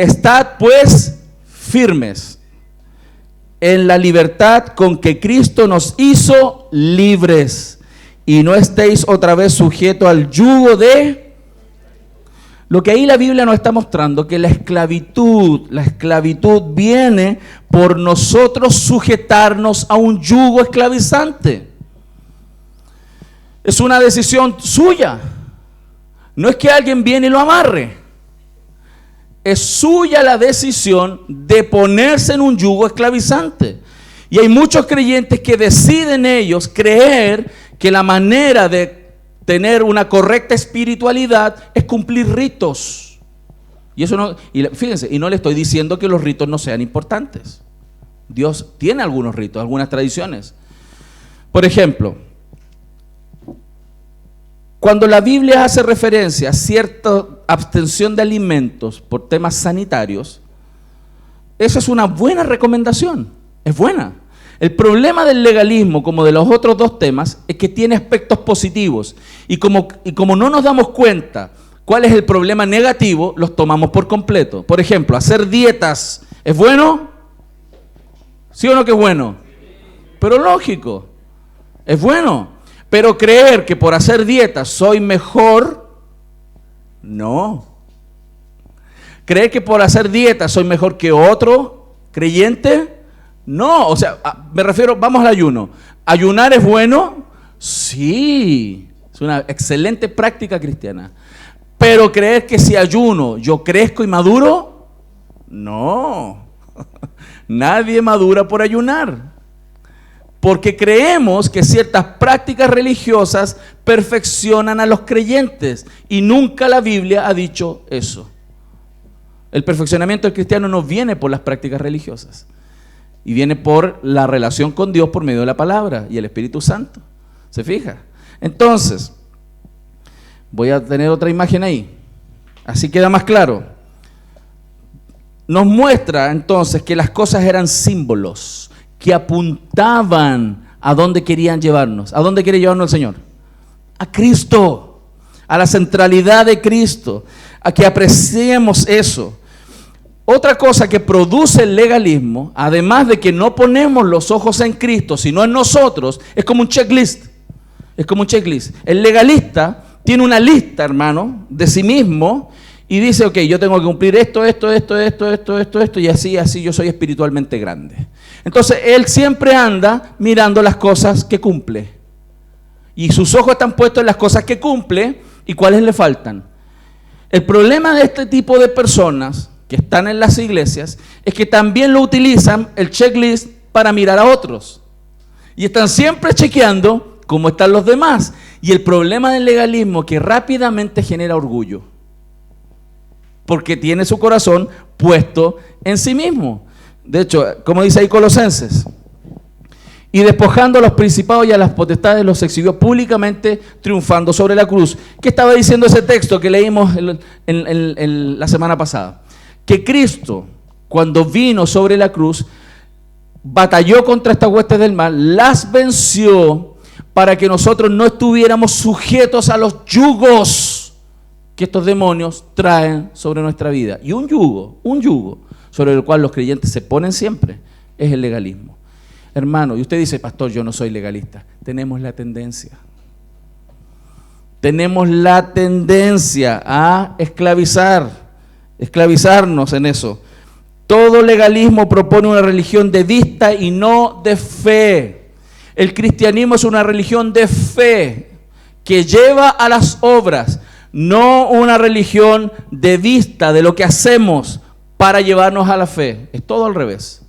Estad pues firmes en la libertad con que Cristo nos hizo libres, y no estéis otra vez sujetos al yugo de... Lo que ahí la Biblia nos está mostrando, que la esclavitud viene por nosotros sujetarnos a un yugo esclavizante. Es una decisión suya. No es que alguien viene y lo amarre. Es suya la decisión de ponerse en un yugo esclavizante. Y hay muchos creyentes que deciden ellos creer que la manera de tener una correcta espiritualidad es cumplir ritos. Y eso no, y fíjense, y no le estoy diciendo que los ritos no sean importantes. Dios tiene algunos ritos, algunas tradiciones. Por ejemplo, cuando la Biblia hace referencia a cierta abstención de alimentos por temas sanitarios, eso es una buena recomendación, es buena. El problema del legalismo, como de los otros dos temas, es que tiene aspectos positivos. Y como no nos damos cuenta cuál es el problema negativo, los tomamos por completo. Por ejemplo, hacer dietas, ¿es bueno? ¿Sí o no que es bueno? Pero lógico, es bueno. Pero creer que por hacer dietas soy mejor, no. Creer que por hacer dietas soy mejor que otro creyente, no. O sea, me refiero, vamos al ayuno. ¿Ayunar es bueno? Sí, es una excelente práctica cristiana. Pero creer que si ayuno yo crezco y maduro, no. Nadie madura por ayunar. Porque creemos que ciertas prácticas religiosas perfeccionan a los creyentes. Y nunca la Biblia ha dicho eso. El perfeccionamiento del cristiano no viene por las prácticas religiosas. Y viene por la relación con Dios por medio de la palabra y el Espíritu Santo. ¿Se fija? Entonces, voy a tener otra imagen ahí. Así queda más claro. Nos muestra entonces que las cosas eran símbolos que apuntaban a dónde querían llevarnos. ¿A dónde quiere llevarnos el Señor? A Cristo, a la centralidad de Cristo, a que apreciemos eso. Otra cosa que produce el legalismo, además de que no ponemos los ojos en Cristo, sino en nosotros, es como un checklist. Es como un checklist. El legalista tiene una lista, hermano, de sí mismo y dice, ok, yo tengo que cumplir esto, y así yo soy espiritualmente grande. Entonces, él siempre anda mirando las cosas que cumple. Y sus ojos están puestos en las cosas que cumple y cuáles le faltan. El problema de este tipo de personas que están en las iglesias es que también lo utilizan el checklist para mirar a otros. Y están siempre chequeando cómo están los demás. Y el problema del legalismo es que rápidamente genera orgullo. Porque tiene su corazón puesto en sí mismo. De hecho, como dice ahí Colosenses, y despojando a los principados y a las potestades los exhibió públicamente, triunfando sobre la cruz. ¿Qué estaba diciendo ese texto que leímos la semana pasada? Que Cristo, cuando vino sobre la cruz, batalló contra estas huestes del mal, las venció para que nosotros no estuviéramos sujetos a los yugos que estos demonios traen sobre nuestra vida. Y un yugo sobre el cual los creyentes se ponen siempre es el legalismo. Hermano, y usted dice, pastor, yo no soy legalista. Tenemos la tendencia a esclavizarnos en eso. Todo legalismo propone una religión de vista y no de fe. El cristianismo es una religión de fe que lleva a las obras, no una religión de vista de lo que hacemos para llevarnos a la fe. Es todo al revés.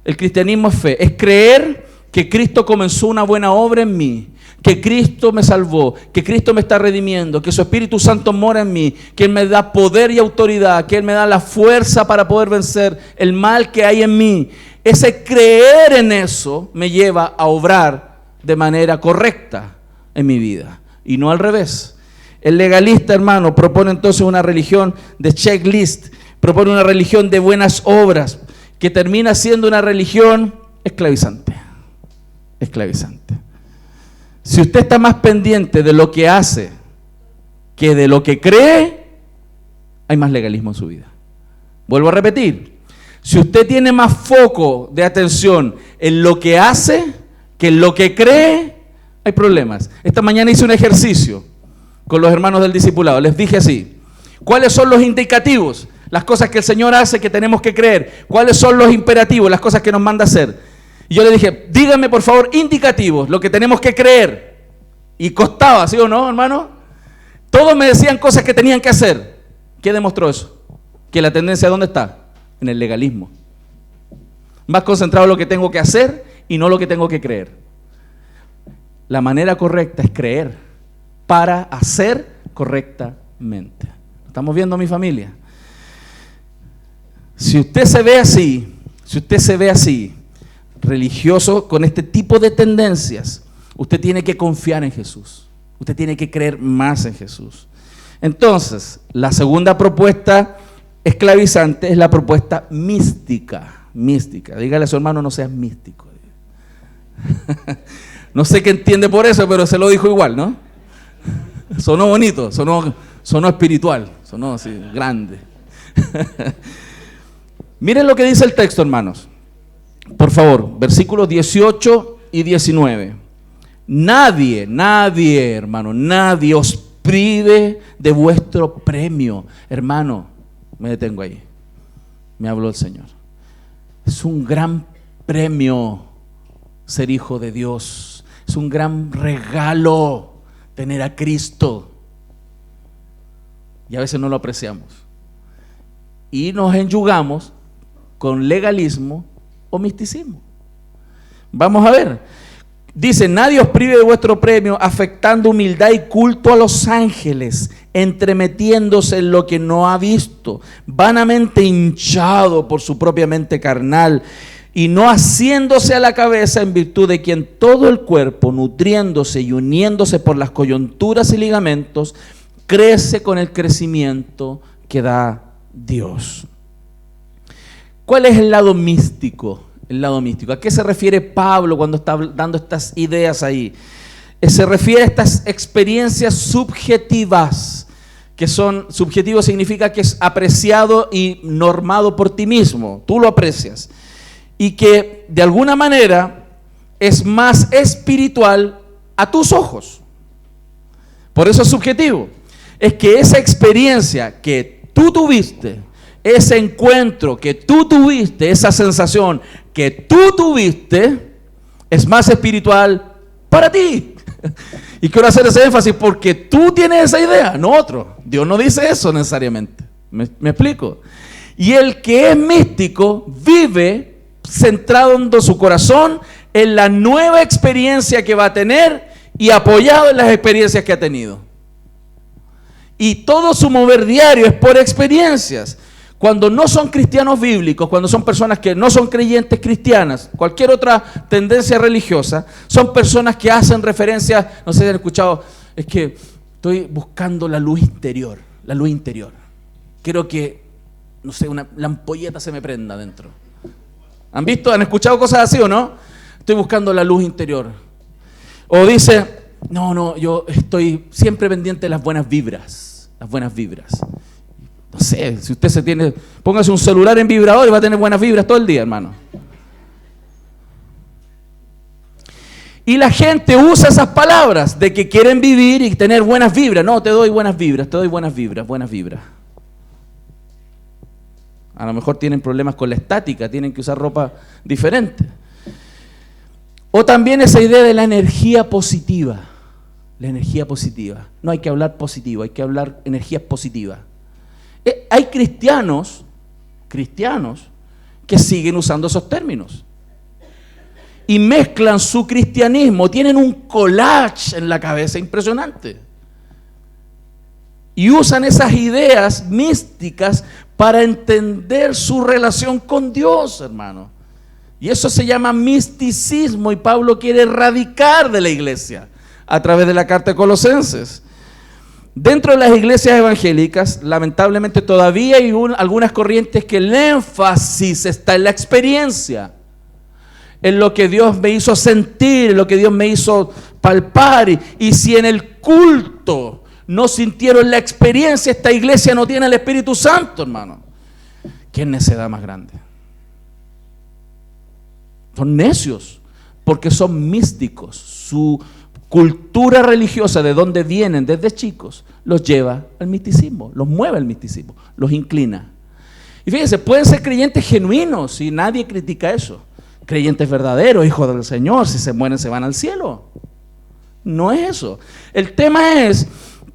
El cristianismo es fe, es creer que Cristo comenzó una buena obra en mí, que Cristo me salvó, que Cristo me está redimiendo, que su Espíritu Santo mora en mí, que Él me da poder y autoridad, que Él me da la fuerza para poder vencer el mal que hay en mí. Ese creer en eso me lleva a obrar de manera correcta en mi vida y no al revés. El legalista, hermano, propone entonces una religión de checklist, propone una religión de buenas obras, que termina siendo una religión esclavizante. Si usted está más pendiente de lo que hace que de lo que cree, hay más legalismo en su vida. Vuelvo a repetir. Si usted tiene más foco de atención en lo que hace que en lo que cree, hay problemas. Esta mañana hice un ejercicio con los hermanos del discipulado. Les dije así: ¿cuáles son los indicativos? Las cosas que el Señor hace que tenemos que creer. ¿Cuáles son los imperativos? Las cosas que nos manda a hacer. Y yo le dije: díganme por favor indicativos, lo que tenemos que creer. Y costaba, ¿sí o no, hermano? Todos me decían cosas que tenían que hacer. ¿Qué demostró eso? Que la tendencia, ¿dónde está? En el legalismo. Más concentrado en lo que tengo que hacer y no lo que tengo que creer. La manera correcta es creer para hacer correctamente. ¿Estamos viendo, mi familia? Si usted se ve así, religioso, con este tipo de tendencias, usted tiene que confiar en Jesús. Usted tiene que creer más en Jesús. Entonces, la segunda propuesta esclavizante es la propuesta mística. Mística. Dígale a su hermano: no seas místico. No sé qué entiende por eso, pero se lo dijo igual, ¿no? Sonó bonito, sonó espiritual, sonó así, grande. Miren lo que dice el texto, hermanos. Por favor, versículos 18 y 19. Nadie, hermano, nadie os prive de vuestro premio. Hermano, me detengo ahí. Me habló el Señor. Es un gran premio ser hijo de Dios. Es un gran regalo tener a Cristo. Y a veces no lo apreciamos. Y nos enyugamos con legalismo o misticismo. Vamos a ver. Dice: nadie os prive de vuestro premio, afectando humildad y culto a los ángeles, entremetiéndose en lo que no ha visto, vanamente hinchado por su propia mente carnal, y no haciéndose a la cabeza, en virtud de quien todo el cuerpo, nutriéndose y uniéndose por las coyunturas y ligamentos, crece con el crecimiento que da Dios. ¿Cuál es el lado místico? El lado místico. ¿A qué se refiere Pablo cuando está dando estas ideas ahí? Se refiere a estas experiencias subjetivas, que son, subjetivo significa que es apreciado y normado por ti mismo, tú lo aprecias, y que de alguna manera es más espiritual a tus ojos. Por eso es subjetivo. Es que esa experiencia que tú tuviste, ese encuentro que tú tuviste, esa sensación que tú tuviste, es más espiritual para ti. Y quiero hacer ese énfasis porque tú tienes esa idea, no otro. Dios no dice eso necesariamente. ¿Me explico? Y el que es místico vive centrado en su corazón en la nueva experiencia que va a tener y apoyado en las experiencias que ha tenido. Y todo su mover diario es por experiencias. Cuando no son cristianos bíblicos, cuando son personas que no son creyentes cristianas, cualquier otra tendencia religiosa, son personas que hacen referencia, no sé si han escuchado, es que estoy buscando la luz interior, la luz interior. Quiero que, no sé, la ampolleta se me prenda dentro. ¿Han visto? ¿Han escuchado cosas así o no? Estoy buscando la luz interior. O dice, no, yo estoy siempre pendiente de las buenas vibras, las buenas vibras. No sé, si usted póngase un celular en vibrador y va a tener buenas vibras todo el día, hermano. Y la gente usa esas palabras de que quieren vivir y tener buenas vibras. No, te doy buenas vibras, buenas vibras. A lo mejor tienen problemas con la estática, tienen que usar ropa diferente. O también esa idea de la energía positiva. La energía positiva. No hay que hablar positivo, hay que hablar energías positivas. Hay cristianos que siguen usando esos términos y mezclan su cristianismo, tienen un collage en la cabeza impresionante y usan esas ideas místicas para entender su relación con Dios, hermano. Y eso se llama misticismo y Pablo quiere erradicar de la iglesia a través de la carta de Colosenses. Dentro de las iglesias evangélicas, lamentablemente todavía hay algunas corrientes que el énfasis está en la experiencia, en lo que Dios me hizo sentir, en lo que Dios me hizo palpar. Y si en el culto no sintieron la experiencia, esta iglesia no tiene el Espíritu Santo, hermano. ¿Qué necedad más grande? Son necios porque son místicos. Su cultura religiosa, de donde vienen desde chicos, los lleva al misticismo, los mueve al misticismo, los inclina. Y fíjense, pueden ser creyentes genuinos y nadie critica eso. Creyentes verdaderos, hijos del Señor, si se mueren se van al cielo. No es eso. El tema es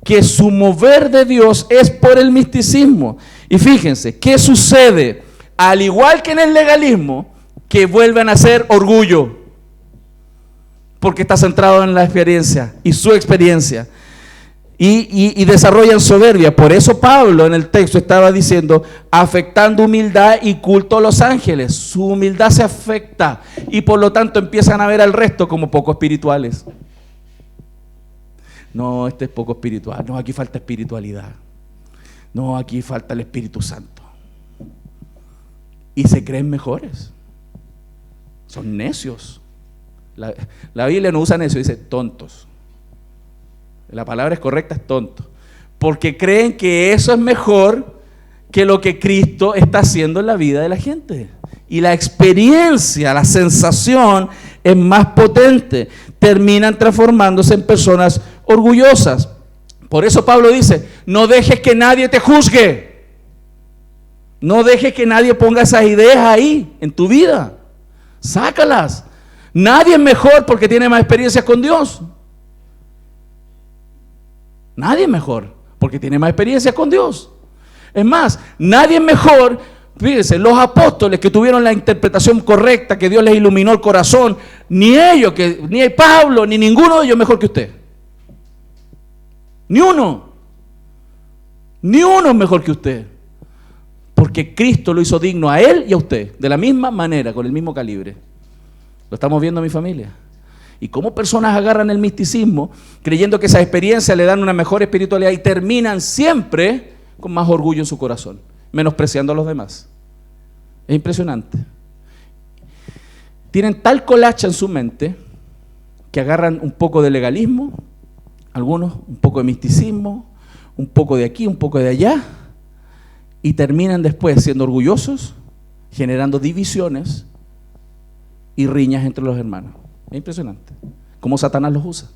que su mover de Dios es por el misticismo. Y fíjense, ¿qué sucede? Al igual que en el legalismo, que vuelven a ser orgullo, porque está centrado en la experiencia y su experiencia. Y desarrollan soberbia. Por eso Pablo en el texto estaba diciendo, afectando humildad y culto a los ángeles. Su humildad se afecta y por lo tanto empiezan a ver al resto como poco espirituales. No, este es poco espiritual. No, aquí falta espiritualidad. No, aquí falta el Espíritu Santo. Y se creen mejores. Son necios. La Biblia no usa necio, dice tontos. La palabra es correcta, es tonto. Porque creen que eso es mejor que lo que Cristo está haciendo en la vida de la gente. Y la experiencia, la sensación es más potente. Terminan transformándose en personas orgullosas. Por eso Pablo dice, no dejes que nadie te juzgue. No dejes que nadie ponga esas ideas ahí en tu vida. Sácalas. Nadie es mejor porque tiene más experiencias con Dios. Nadie es mejor porque tiene más experiencias con Dios. Es más, nadie es mejor. Fíjense, los apóstoles que tuvieron la interpretación correcta, que Dios les iluminó el corazón, ni ellos, ni Pablo, ni ninguno de ellos mejor que usted. Ni uno. Ni uno es mejor que usted. Porque Cristo lo hizo digno a él y a usted, de la misma manera, con el mismo calibre. Lo estamos viendo en mi familia. Y cómo personas agarran el misticismo creyendo que esas experiencias le dan una mejor espiritualidad y terminan siempre con más orgullo en su corazón, menospreciando a los demás. Es impresionante. Tienen tal colacha en su mente que agarran un poco de legalismo, algunos un poco de misticismo, un poco de aquí, un poco de allá, y terminan después siendo orgullosos, generando divisiones y riñas entre los hermanos. Es impresionante cómo Satanás los usa.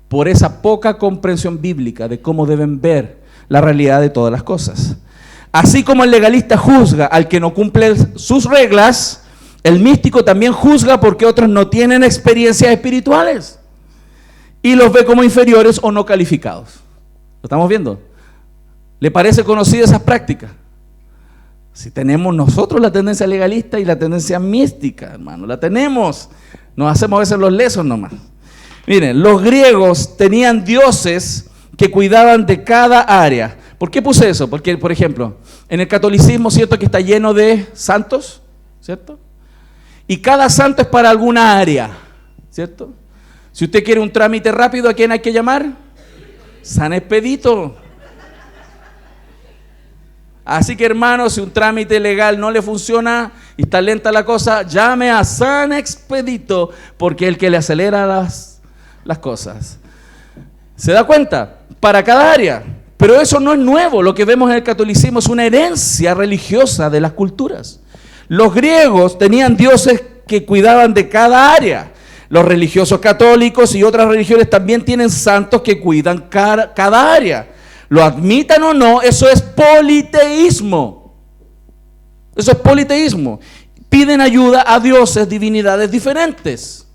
Por esa poca comprensión bíblica de cómo deben ver la realidad de todas las cosas. Así como el legalista juzga al que no cumple sus reglas, el místico también juzga porque otros no tienen experiencias espirituales y los ve como inferiores o no calificados. ¿Lo estamos viendo? ¿Le parece conocida esas prácticas? Si tenemos nosotros la tendencia legalista y la tendencia mística, hermano, la tenemos. Nos hacemos a veces los lesos nomás. Miren, los griegos tenían dioses que cuidaban de cada área. ¿Por qué puse eso? Porque, por ejemplo, en el catolicismo, ¿cierto? Que está lleno de santos, ¿cierto? Y cada santo es para alguna área, ¿cierto? Si usted quiere un trámite rápido, ¿a quién hay que llamar? San Expedito. Así que, hermano, si un trámite legal no le funciona y está lenta la cosa, llame a San Expedito, porque es el que le acelera las cosas. ¿Se da cuenta? Para cada área. Pero eso no es nuevo. Lo que vemos en el catolicismo es una herencia religiosa de las culturas. Los griegos tenían dioses que cuidaban de cada área. Los religiosos católicos y otras religiones también tienen santos que cuidan cada área. Lo admitan o no, eso es politeísmo. Eso es politeísmo. Piden ayuda a dioses, divinidades diferentes.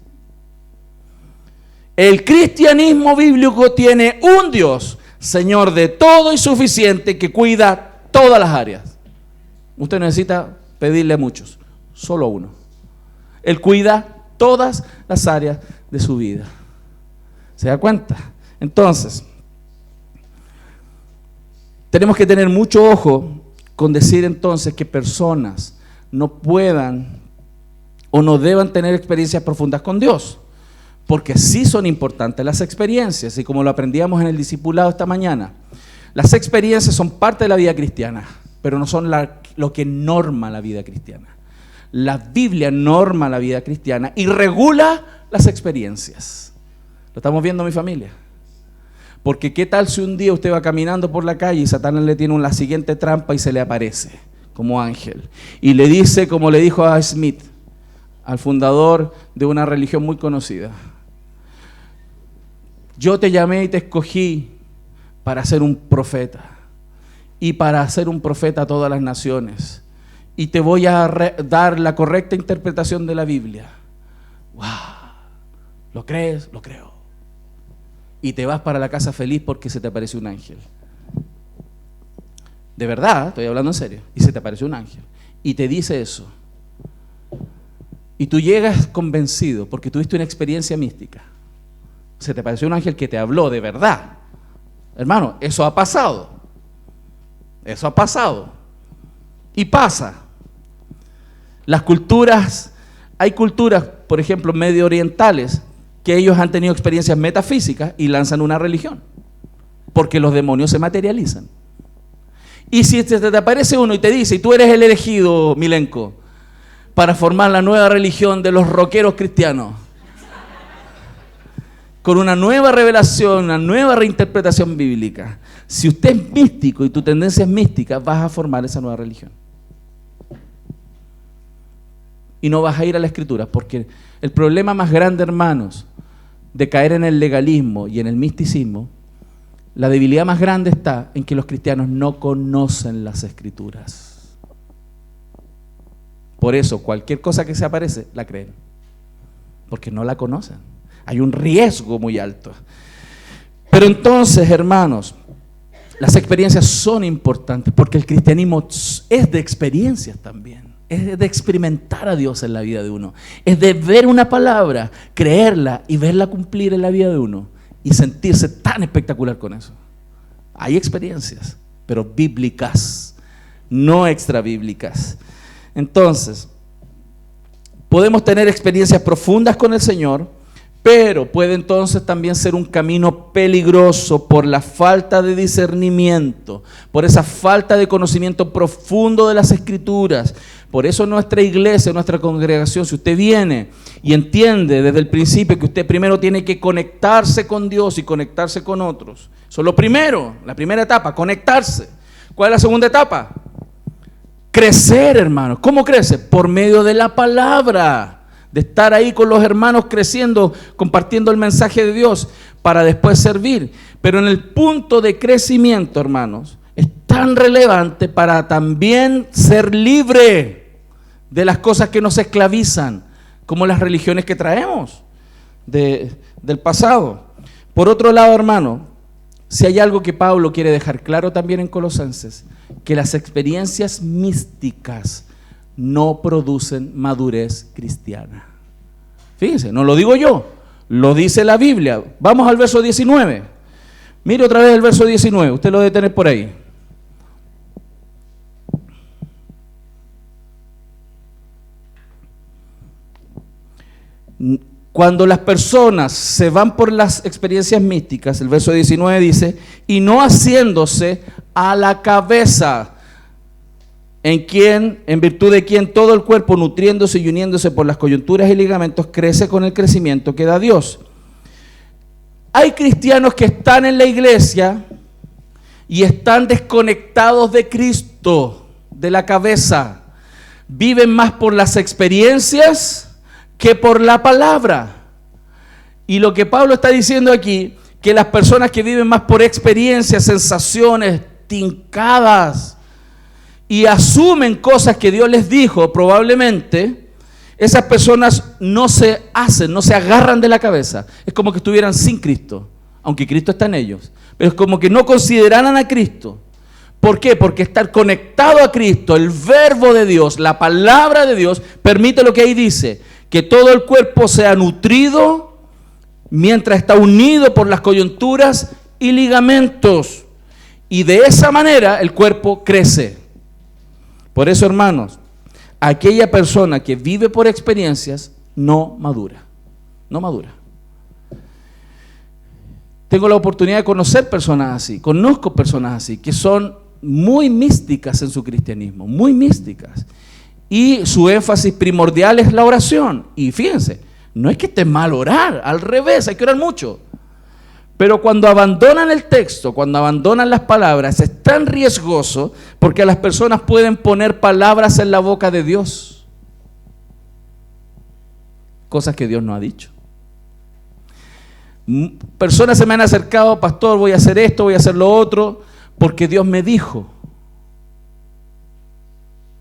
El cristianismo bíblico tiene un Dios, Señor de todo y suficiente, que cuida todas las áreas. Usted necesita pedirle a muchos, solo a uno. Él cuida todas las áreas de su vida. ¿Se da cuenta? Entonces, tenemos que tener mucho ojo con decir entonces que personas no puedan o no deban tener experiencias profundas con Dios, porque sí son importantes las experiencias, y como lo aprendíamos en el discipulado esta mañana, las experiencias son parte de la vida cristiana, pero no son lo que norma la vida cristiana. La Biblia norma la vida cristiana y regula las experiencias. ¿Lo estamos viendo, mi familia? Porque qué tal si un día usted va caminando por la calle y Satanás le tiene la siguiente trampa y se le aparece como ángel. Y le dice, como le dijo a Smith, al fundador de una religión muy conocida: yo te llamé y te escogí para ser un profeta, y para ser un profeta a todas las naciones, y te voy a dar la correcta interpretación de la Biblia. ¡Wow! ¿Lo crees? Lo creo. Y te vas para la casa feliz porque se te apareció un ángel. De verdad, estoy hablando en serio. Y se te apareció un ángel y te dice eso. Y tú llegas convencido porque tuviste una experiencia mística. Se te apareció un ángel que te habló de verdad. Hermano, eso ha pasado. Eso ha pasado. Y pasa. Las culturas, hay culturas, por ejemplo, medio orientales, que ellos han tenido experiencias metafísicas y lanzan una religión. Porque los demonios se materializan. Y si te aparece uno y te dice: y tú eres el elegido, Milenko, para formar la nueva religión de los rockeros cristianos, con una nueva revelación, una nueva reinterpretación bíblica. Si usted es místico y tu tendencia es mística, vas a formar esa nueva religión. Y no vas a ir a la Escritura, porque el problema más grande, hermanos, de caer en el legalismo y en el misticismo, la debilidad más grande está en que los cristianos no conocen las Escrituras. Por eso, cualquier cosa que se aparece, la creen, porque no la conocen. Hay un riesgo muy alto. Pero entonces, hermanos, las experiencias son importantes, porque el cristianismo es de experiencias también. Es de experimentar a Dios en la vida de uno. Es de ver una palabra, creerla y verla cumplir en la vida de uno. Y sentirse tan espectacular con eso. Hay experiencias, pero bíblicas, no extra bíblicas. Entonces, podemos tener experiencias profundas con el Señor, pero puede entonces también ser un camino peligroso por la falta de discernimiento, por esa falta de conocimiento profundo de las Escrituras. Por eso nuestra iglesia, nuestra congregación, si usted viene y entiende desde el principio que usted primero tiene que conectarse con Dios y conectarse con otros. Eso es lo primero, la primera etapa, conectarse. ¿Cuál es la segunda etapa? Crecer, hermanos. ¿Cómo crece? Por medio de la palabra, de estar ahí con los hermanos creciendo, compartiendo el mensaje de Dios para después servir. Pero en el punto de crecimiento, hermanos, es tan relevante para también ser libre de las cosas que nos esclavizan, como las religiones que traemos del pasado. Por otro lado, hermano, si hay algo que Pablo quiere dejar claro también en Colosenses, que las experiencias místicas no producen madurez cristiana. Fíjense, no lo digo yo, lo dice la Biblia. Vamos al verso 19. Mire otra vez el verso 19, usted lo debe tener por ahí. Cuando las personas se van por las experiencias místicas, el verso 19 dice: y no haciéndose a la cabeza, en virtud de quien todo el cuerpo, nutriéndose y uniéndose por las coyunturas y ligamentos, crece con el crecimiento que da Dios. Hay cristianos que están en la iglesia y están desconectados de Cristo, de la cabeza. Viven más por las experiencias que por la palabra. Y lo que Pablo está diciendo aquí, que las personas que viven más por experiencias, sensaciones, tincadas, y asumen cosas que Dios les dijo, probablemente, esas personas no se agarran de la cabeza. Es como que estuvieran sin Cristo, aunque Cristo está en ellos. Pero es como que no consideraran a Cristo. ¿Por qué? Porque estar conectado a Cristo, el verbo de Dios, la palabra de Dios, permite lo que ahí dice: que todo el cuerpo sea nutrido mientras está unido por las coyunturas y ligamentos. Y de esa manera el cuerpo crece. Por eso, hermanos, aquella persona que vive por experiencias no madura. No madura. Tengo la oportunidad de conocer personas así. Conozco personas así que son muy místicas en su cristianismo. Muy místicas. Y su énfasis primordial es la oración. Y fíjense, no es que esté mal orar, al revés, hay que orar mucho. Pero cuando abandonan el texto, cuando abandonan las palabras, es tan riesgoso porque las personas pueden poner palabras en la boca de Dios. Cosas que Dios no ha dicho. Personas se me han acercado, pastor, voy a hacer esto, voy a hacer lo otro, porque Dios me dijo.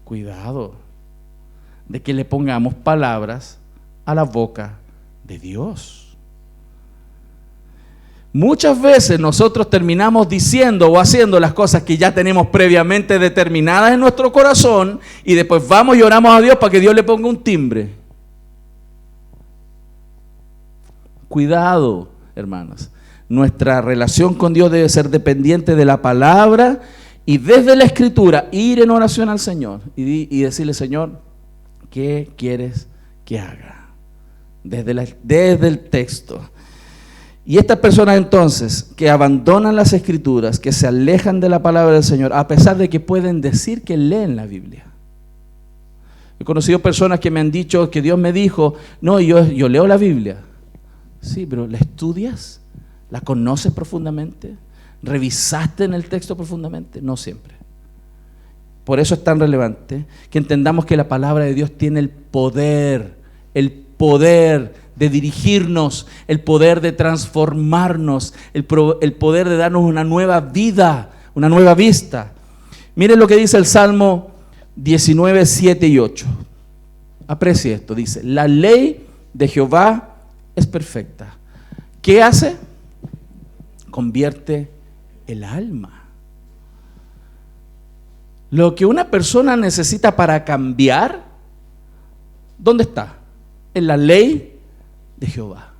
Cuidado de que le pongamos palabras a la boca de Dios. Muchas veces nosotros terminamos diciendo o haciendo las cosas que ya tenemos previamente determinadas en nuestro corazón y después vamos y oramos a Dios para que Dios le ponga un timbre. Cuidado, hermanos. Nuestra relación con Dios debe ser dependiente de la palabra y desde la Escritura ir en oración al Señor y decirle, Señor, ¿qué quieres que haga? Desde el texto. Y estas personas entonces que abandonan las Escrituras, que se alejan de la palabra del Señor, a pesar de que pueden decir que leen la Biblia. He conocido personas que me han dicho que Dios me dijo, no, yo leo la Biblia. Sí, pero ¿la estudias? ¿La conoces profundamente? ¿Revisaste en el texto profundamente? No siempre. Por eso es tan relevante que entendamos que la palabra de Dios tiene el poder de dirigirnos, el poder de transformarnos, el poder de darnos una nueva vida, una nueva vista. Miren lo que dice el Salmo 19, 7 y 8. Aprecie esto, dice, la ley de Jehová es perfecta. ¿Qué hace? Convierte el alma. Lo que una persona necesita para cambiar, ¿dónde está? En la ley de Jehová.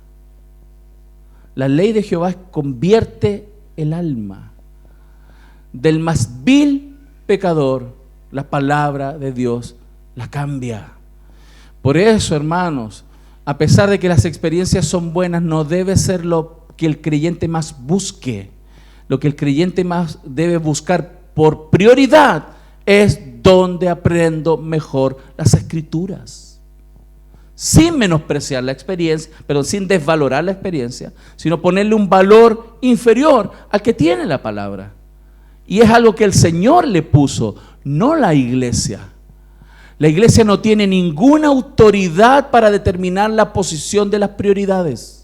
La ley de Jehová convierte el alma. Del más vil pecador, la palabra de Dios la cambia. Por eso, hermanos, a pesar de que las experiencias son buenas, no debe ser lo que el creyente más busque. Lo que el creyente más debe buscar por prioridad es donde aprendo mejor las Escrituras. Sin menospreciar la experiencia, pero sin desvalorar la experiencia, sino ponerle un valor inferior al que tiene la palabra. Y es algo que el Señor le puso, no la iglesia. La iglesia no tiene ninguna autoridad para determinar la posición de las prioridades.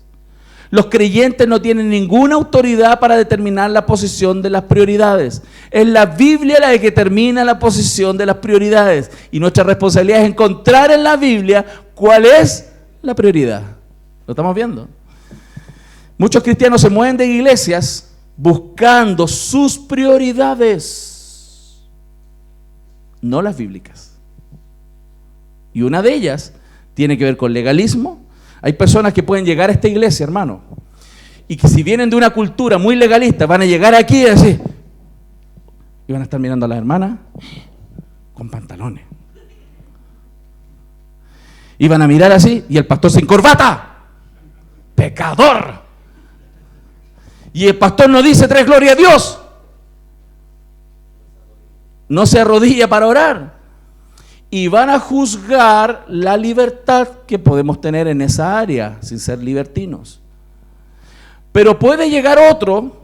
Los creyentes no tienen ninguna autoridad para determinar la posición de las prioridades. Es la Biblia la que determina la posición de las prioridades. Y nuestra responsabilidad es encontrar en la Biblia cuál es la prioridad. ¿Lo estamos viendo? Muchos cristianos se mueven de iglesias buscando sus prioridades, no las bíblicas. Y una de ellas tiene que ver con legalismo. Hay personas que pueden llegar a esta iglesia, hermano, y que si vienen de una cultura muy legalista, van a llegar aquí y decir, y van a estar mirando a las hermanas con pantalones. Y van a mirar así, y el pastor sin corbata, pecador. Y el pastor no dice tres gloria a Dios. No se arrodilla para orar. Y van a juzgar la libertad que podemos tener en esa área, sin ser libertinos. Pero puede llegar otro,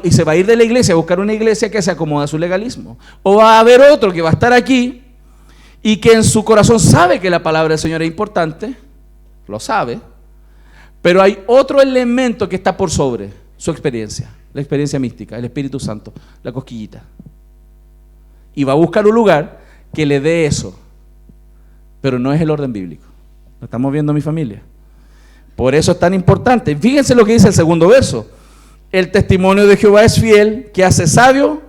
y se va a ir de la iglesia a buscar una iglesia que se acomoda a su legalismo. O va a haber otro que va a estar aquí y que en su corazón sabe que la palabra del Señor es importante, lo sabe, pero hay otro elemento que está por sobre su experiencia, la experiencia mística, el Espíritu Santo, la cosquillita. Y va a buscar un lugar que le dé eso, pero no es el orden bíblico. ¿Lo estamos viendo, mi familia? Por eso es tan importante. Fíjense lo que dice el segundo verso. El testimonio de Jehová es fiel, que hace sabio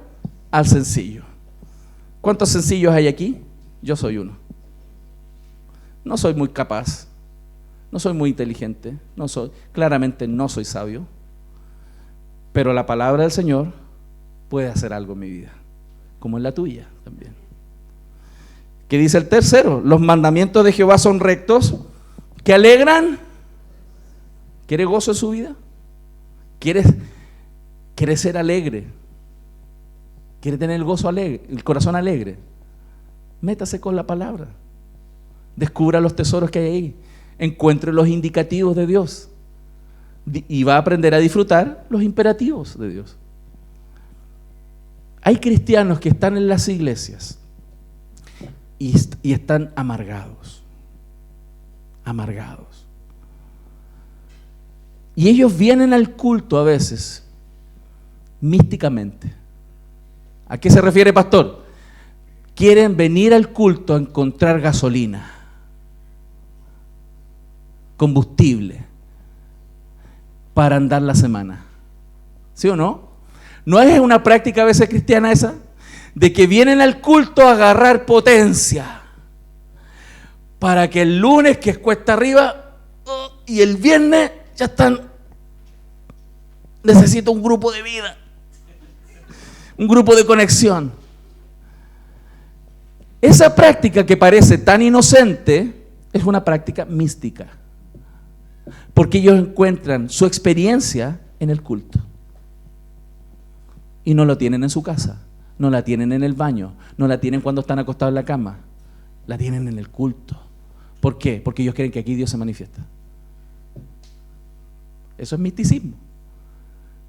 al sencillo. ¿Cuántos sencillos hay aquí? Yo soy uno. No soy muy capaz, no soy muy inteligente, claramente no soy sabio, pero la palabra del Señor puede hacer algo en mi vida, como en la tuya también. ¿Qué dice el tercero? Los mandamientos de Jehová son rectos, que alegran. ¿Quiere gozo en su vida? ¿Quiere ser alegre? ¿Quiere tener el gozo alegre, el corazón alegre? Métase con la palabra. Descubra los tesoros que hay ahí. Encuentre los indicativos de Dios. y va a aprender a disfrutar los imperativos de Dios. Hay cristianos que están en las iglesias y están amargados. Y ellos vienen al culto a veces místicamente. ¿A qué se refiere, pastor? Quieren venir al culto a encontrar gasolina, combustible, para andar la semana. ¿Sí o no? ¿No es una práctica a veces cristiana esa? De que vienen al culto a agarrar potencia, para que el lunes, que es cuesta arriba, y el viernes ya están, necesito un grupo de vida, un grupo de conexión. Esa práctica que parece tan inocente es una práctica mística, porque ellos encuentran su experiencia en el culto y no lo tienen en su casa, no la tienen en el baño, no la tienen cuando están acostados en la cama, la tienen en el culto. ¿Por qué? Porque ellos creen que aquí Dios se manifiesta. Eso es misticismo.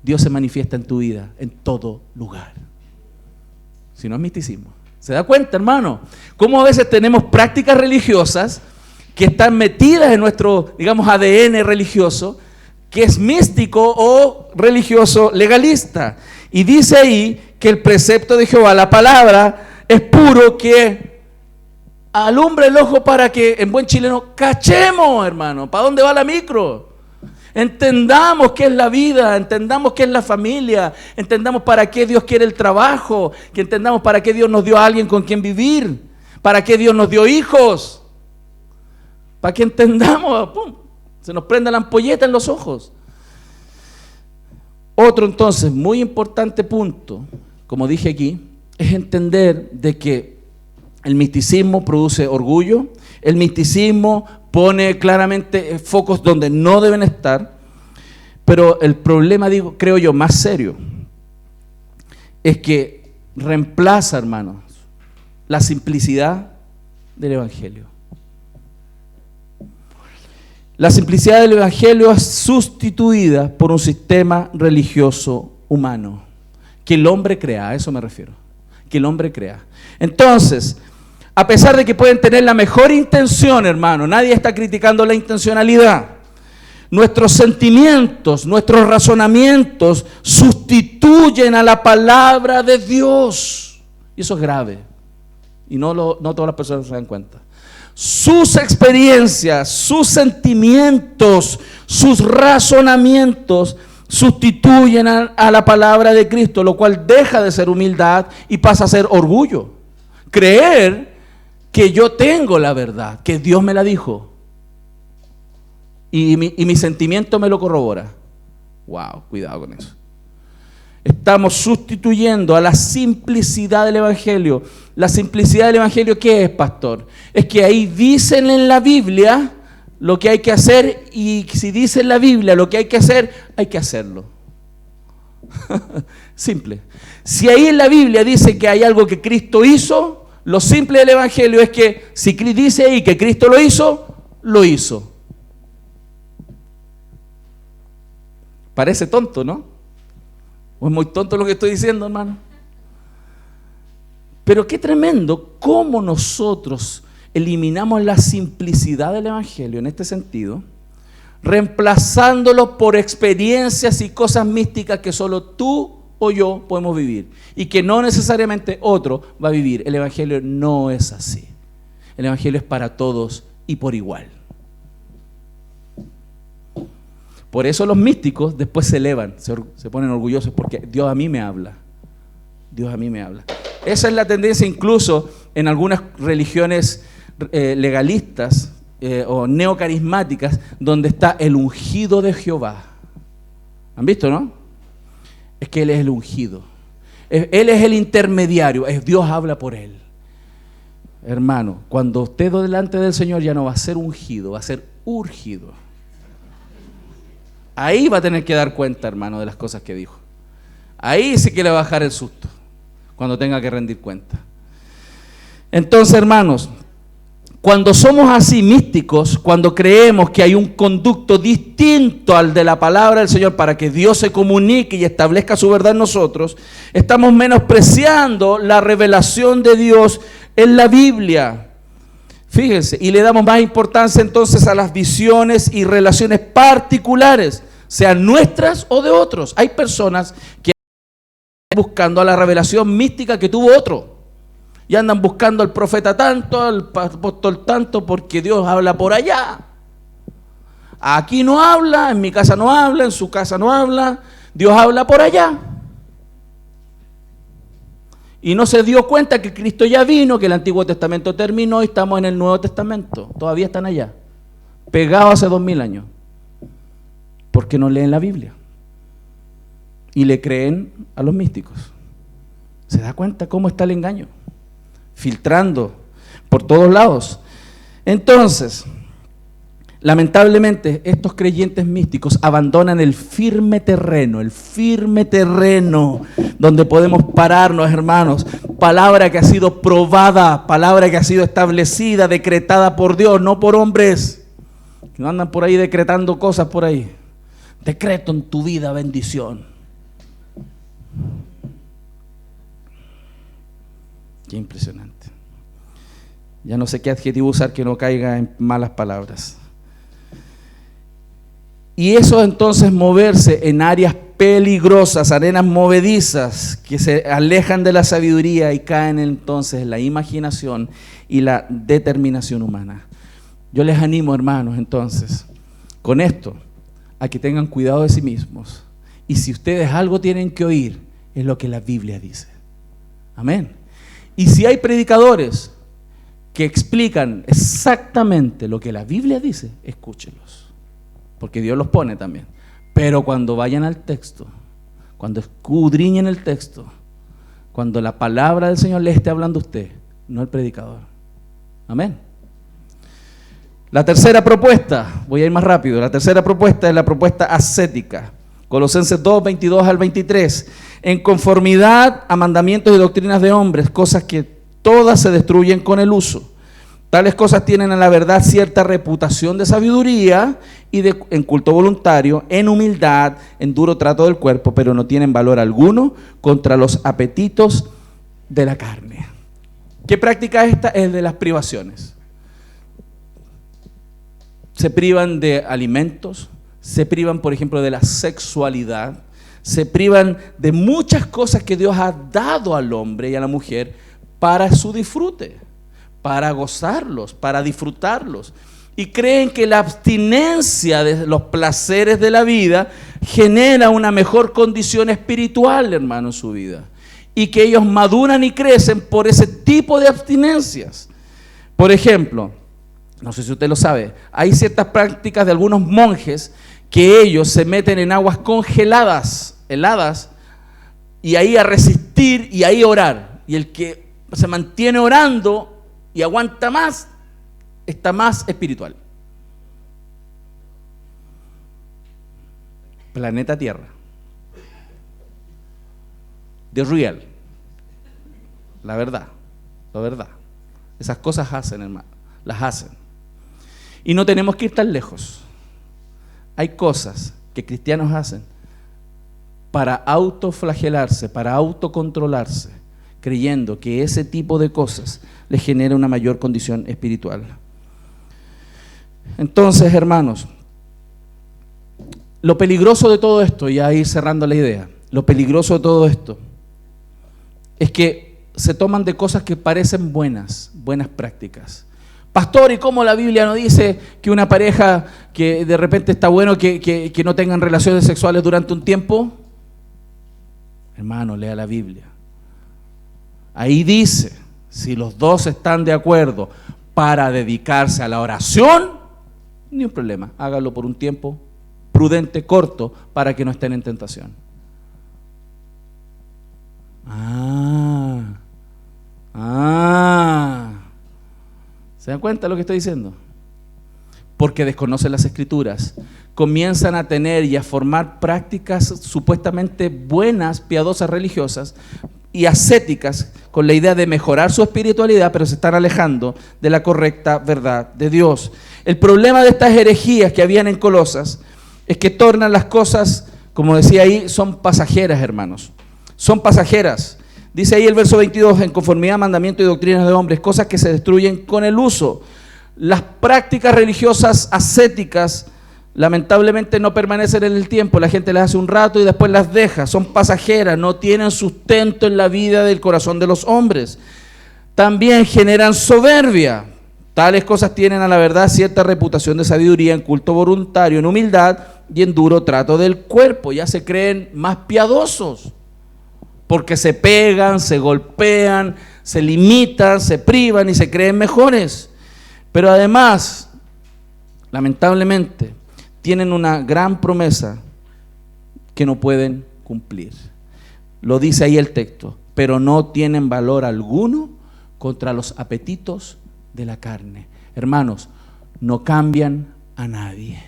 Dios se manifiesta en tu vida, en todo lugar. Si no es misticismo. ¿Se da cuenta, hermano? Cómo a veces tenemos prácticas religiosas que están metidas en nuestro, digamos, ADN religioso, que es místico o religioso legalista. Y dice ahí que el precepto de Jehová, la palabra, es puro, que alumbra el ojo para que, en buen chileno, cachemos, hermano, ¿para dónde va la micro? Entendamos qué es la vida, entendamos qué es la familia, entendamos para qué Dios quiere el trabajo, que entendamos para qué Dios nos dio a alguien con quien vivir, para qué Dios nos dio hijos, para que entendamos, ¡pum!, se nos prenda la ampolleta en los ojos. Otro entonces muy importante punto, como dije aquí, es entender de que el misticismo produce orgullo, el misticismo pone claramente focos donde no deben estar, pero el problema, creo yo, más serio, es que reemplaza, hermanos, la simplicidad del Evangelio. La simplicidad del Evangelio es sustituida por un sistema religioso humano, que el hombre crea, a eso me refiero, que el hombre crea. Entonces, a pesar de que pueden tener la mejor intención, hermano, nadie está criticando la intencionalidad, nuestros sentimientos, nuestros razonamientos sustituyen a la palabra de Dios. Y eso es grave. Y no todas las personas se dan cuenta. Sus experiencias, sus sentimientos, sus razonamientos sustituyen a la palabra de Cristo, lo cual deja de ser humildad y pasa a ser orgullo. Creer que yo tengo la verdad, que Dios me la dijo y mi sentimiento me lo corrobora. Wow, cuidado con eso. Estamos sustituyendo a la simplicidad del Evangelio. La simplicidad del Evangelio, ¿qué es, pastor? Es que ahí dicen en la Biblia lo que hay que hacer, y si dice en la Biblia lo que hay que hacer, hay que hacerlo. Simple. Si ahí en la Biblia dice que hay algo que Cristo hizo, lo simple del Evangelio es que si dice ahí que Cristo lo hizo, lo hizo. Parece tonto, ¿no? ¿O es muy tonto lo que estoy diciendo, hermano? Pero qué tremendo cómo nosotros eliminamos la simplicidad del Evangelio en este sentido, reemplazándolo por experiencias y cosas místicas que solo tú o yo podemos vivir y que no necesariamente otro va a vivir. El Evangelio no es así. El Evangelio es para todos y por igual. Por eso los místicos después se elevan, se ponen orgullosos, porque Dios a mí me habla. Dios a mí me habla. Esa es la tendencia incluso en algunas religiones legalistas o neocarismáticas, donde está el ungido de Jehová. ¿Han visto, no? Es que Él es el ungido. Él es el intermediario. Dios habla por Él. Hermano, cuando usted delante del Señor ya no va a ser ungido, va a ser urgido. Ahí va a tener que dar cuenta, hermano, de las cosas que dijo. Ahí sí que le va a bajar el susto, cuando tenga que rendir cuenta. Entonces, hermanos, Cuando somos así místicos, cuando creemos que hay un conducto distinto al de la palabra del Señor para que Dios se comunique y establezca su verdad en nosotros, estamos menospreciando la revelación de Dios en la Biblia. Fíjense, y le damos más importancia entonces a las visiones y relaciones particulares, sean nuestras o de otros. Hay personas que están buscando a la revelación mística que tuvo otro. Y andan buscando al profeta tanto, al apóstol tanto, porque Dios habla por allá. Aquí no habla, en mi casa no habla, en su casa no habla. Dios habla por allá. Y no se dio cuenta que Cristo ya vino, que el Antiguo Testamento terminó y estamos en el Nuevo Testamento. Todavía están allá, pegados hace 2000 años. Porque no leen la Biblia. Y le creen a los místicos. ¿Se da cuenta cómo está el engaño? Filtrando por todos lados. Entonces, lamentablemente, estos creyentes místicos abandonan el firme terreno donde podemos pararnos, hermanos. Palabra que ha sido probada, palabra que ha sido establecida, decretada por Dios, no por hombres. No andan por ahí decretando cosas por ahí. Decreto en tu vida bendición. Qué impresionante. Ya no sé qué adjetivo usar que no caiga en malas palabras. Y eso entonces moverse en áreas peligrosas, arenas movedizas, que se alejan de la sabiduría y caen entonces en la imaginación y la determinación humana. Yo les animo, hermanos, entonces, con esto, a que tengan cuidado de sí mismos. Y si ustedes algo tienen que oír, es lo que la Biblia dice. Amén. Y si hay predicadores que explican exactamente lo que la Biblia dice, escúchenlos, porque Dios los pone también. Pero cuando vayan al texto, cuando escudriñen el texto, cuando la palabra del Señor le esté hablando a usted, no el predicador. Amén. La tercera propuesta, voy a ir más rápido, la tercera propuesta es la propuesta ascética. Colosenses 2, 22 al 23. En conformidad a mandamientos y doctrinas de hombres, cosas que todas se destruyen con el uso. Tales cosas tienen en la verdad cierta reputación de sabiduría y en culto voluntario, en humildad, en duro trato del cuerpo, pero no tienen valor alguno contra los apetitos de la carne. ¿Qué práctica esta? Es de las privaciones. Se privan de alimentos, se privan, por ejemplo, de la sexualidad, se privan de muchas cosas que Dios ha dado al hombre y a la mujer para su disfrute, para gozarlos, para disfrutarlos. Y creen que la abstinencia de los placeres de la vida genera una mejor condición espiritual, hermano, en su vida. Y que ellos maduran y crecen por ese tipo de abstinencias. Por ejemplo, no sé si usted lo sabe, hay ciertas prácticas de algunos monjes que ellos se meten en aguas congeladas, heladas, y ahí a resistir y ahí orar. Y el que se mantiene orando y aguanta más, está más espiritual. Planeta Tierra. The real. La verdad. La verdad. Esas cosas hacen, hermano. Las hacen. Y no tenemos que ir tan lejos. Hay cosas que cristianos hacen para autoflagelarse, para autocontrolarse, creyendo que ese tipo de cosas les genera una mayor condición espiritual. Entonces, hermanos, lo peligroso de todo esto, ya ir cerrando la idea, lo peligroso de todo esto es que se toman de cosas que parecen buenas prácticas. Pastor, ¿y cómo la Biblia no dice que una pareja que de repente está bueno que no tengan relaciones sexuales durante un tiempo? Hermano, lea la Biblia. Ahí dice, si los dos están de acuerdo para dedicarse a la oración, ni un problema, hágalo por un tiempo prudente, corto, para que no estén en tentación. ¿Se dan cuenta de lo que estoy diciendo? Porque desconocen las Escrituras, comienzan a tener y a formar prácticas supuestamente buenas, piadosas, religiosas, y ascéticas con la idea de mejorar su espiritualidad, pero se están alejando de la correcta verdad de Dios. El problema de estas herejías que habían en Colosas es que tornan las cosas, como decía ahí, son pasajeras, hermanos. Son pasajeras. Dice ahí el verso 22, en conformidad a mandamientos y doctrinas de hombres, cosas que se destruyen con el uso. Las prácticas religiosas ascéticas lamentablemente no permanecen en el tiempo, la gente las hace un rato y después las deja, son pasajeras, no tienen sustento en la vida del corazón de los hombres. También generan soberbia. Tales cosas tienen a la verdad cierta reputación de sabiduría, en culto voluntario, en humildad y en duro trato del cuerpo. Ya se creen más piadosos, porque se pegan, se golpean, se limitan, se privan y se creen mejores. Pero además, lamentablemente, tienen una gran promesa que no pueden cumplir. Lo dice ahí el texto, pero no tienen valor alguno contra los apetitos de la carne. Hermanos, no cambian a nadie.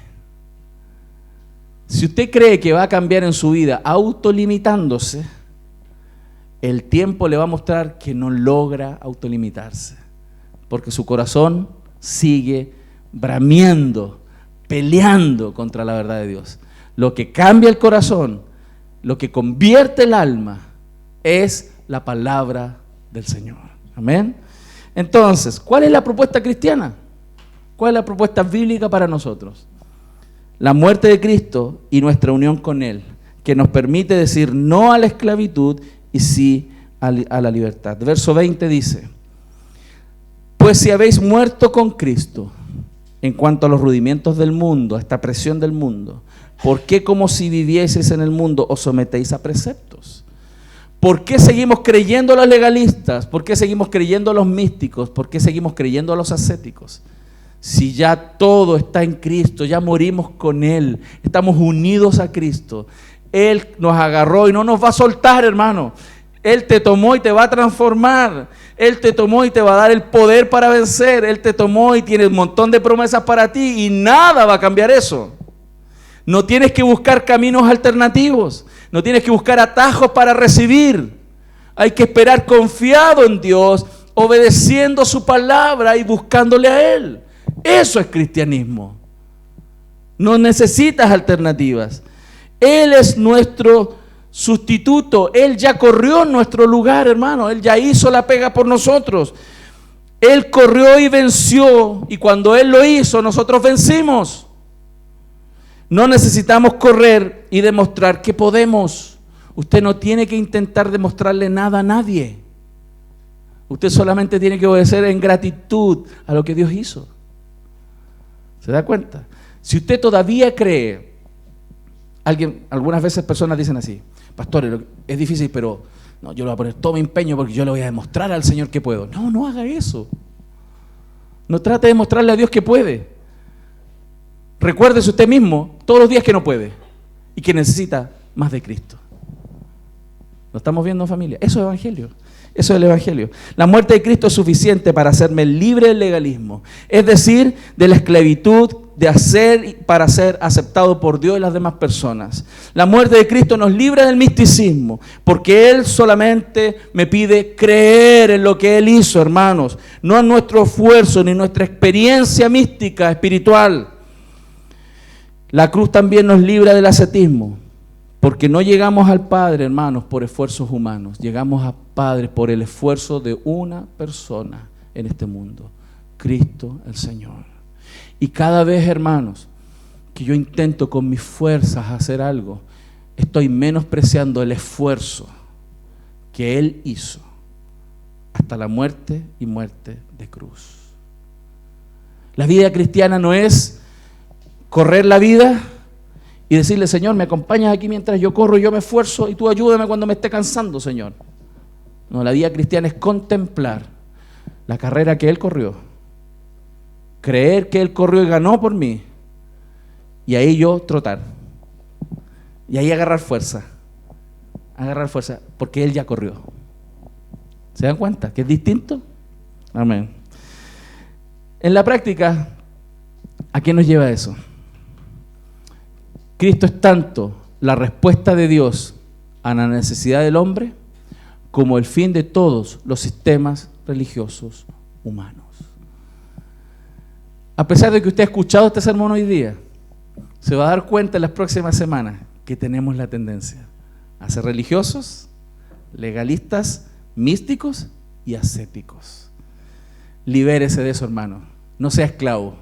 Si usted cree que va a cambiar en su vida autolimitándose, el tiempo le va a mostrar que no logra autolimitarse, porque su corazón sigue bramiendo, peleando contra la verdad de Dios. Lo que cambia el corazón, lo que convierte el alma, es la palabra del Señor. Amén. Entonces, ¿cuál es la propuesta cristiana? ¿Cuál es la propuesta bíblica para nosotros? La muerte de Cristo y nuestra unión con Él, que nos permite decir no a la esclavitud y sí a la libertad. Verso 20 dice: pues si habéis muerto con Cristo en cuanto a los rudimientos del mundo, a esta presión del mundo, ¿por qué como si vivieseis en el mundo os sometéis a preceptos? ¿Por qué seguimos creyendo a los legalistas? ¿Por qué seguimos creyendo a los místicos? ¿Por qué seguimos creyendo a los ascéticos? Si ya todo está en Cristo, ya morimos con Él, estamos unidos a Cristo. Él nos agarró y no nos va a soltar, hermano. Él te tomó y te va a transformar. Él te tomó y te va a dar el poder para vencer. Él te tomó y tiene un montón de promesas para ti y nada va a cambiar eso. No tienes que buscar caminos alternativos. No tienes que buscar atajos para recibir. Hay que esperar confiado en Dios, obedeciendo su palabra y buscándole a Él. Eso es cristianismo. No necesitas alternativas. Él es nuestro sustituto. Él ya corrió en nuestro lugar, hermano. Él ya hizo la pega por nosotros. Él corrió y venció. Y cuando Él lo hizo, nosotros vencimos. No necesitamos correr y demostrar que podemos. Usted no tiene que intentar demostrarle nada a nadie. Usted solamente tiene que obedecer en gratitud a lo que Dios hizo. ¿Se da cuenta? Si usted todavía cree, algunas veces personas dicen así: pastor, es difícil, pero no, yo le voy a poner todo mi empeño porque yo le voy a demostrar al Señor que puedo. No, no haga eso. No trate de mostrarle a Dios que puede. Recuérdese usted mismo todos los días que no puede y que necesita más de Cristo. ¿Lo estamos viendo, familia? Eso es evangelio. Eso es el evangelio. La muerte de Cristo es suficiente para hacerme libre del legalismo, es decir, de la esclavitud de hacer para ser aceptado por Dios y las demás personas. La muerte de Cristo nos libra del misticismo, porque Él solamente me pide creer en lo que Él hizo, hermanos, no en nuestro esfuerzo ni nuestra experiencia mística, espiritual. La cruz también nos libra del ascetismo, porque no llegamos al Padre, hermanos, por esfuerzos humanos. Llegamos al Padre por el esfuerzo de una persona en este mundo, Cristo el Señor. Y cada vez, hermanos, que yo intento con mis fuerzas hacer algo, estoy menospreciando el esfuerzo que Él hizo hasta la muerte y muerte de cruz. La vida cristiana no es correr la vida y decirle: Señor, me acompañas aquí mientras yo corro, yo me esfuerzo y tú ayúdame cuando me esté cansando, Señor. No, la vida cristiana es contemplar la carrera que Él corrió, creer que Él corrió y ganó por mí, y ahí yo trotar, y ahí agarrar fuerza, porque Él ya corrió. ¿Se dan cuenta que es distinto? Amén. En la práctica, ¿a qué nos lleva eso? Cristo es tanto la respuesta de Dios a la necesidad del hombre como el fin de todos los sistemas religiosos humanos. A pesar de que usted ha escuchado este sermón hoy día, se va a dar cuenta en las próximas semanas que tenemos la tendencia a ser religiosos, legalistas, místicos y ascéticos. Libérese de eso, hermano. No sea esclavo.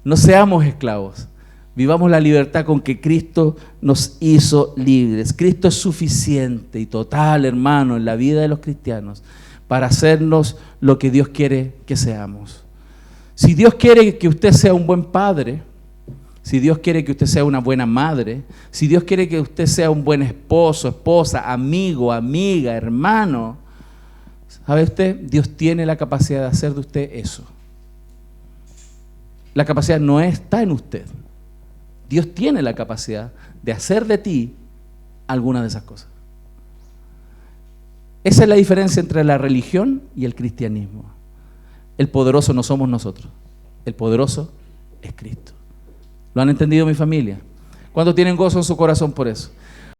No seamos esclavos. Vivamos la libertad con que Cristo nos hizo libres. Cristo es suficiente y total, hermano, en la vida de los cristianos para hacernos lo que Dios quiere que seamos. Si Dios quiere que usted sea un buen padre, si Dios quiere que usted sea una buena madre, si Dios quiere que usted sea un buen esposo, esposa, amigo, amiga, hermano, ¿sabe usted? Dios tiene la capacidad de hacer de usted eso. La capacidad no está en usted. Dios tiene la capacidad de hacer de ti alguna de esas cosas. Esa es la diferencia entre la religión y el cristianismo. El poderoso no somos nosotros. El poderoso es Cristo. ¿Lo han entendido, mi familia? ¿Cuántos tienen gozo en su corazón por eso?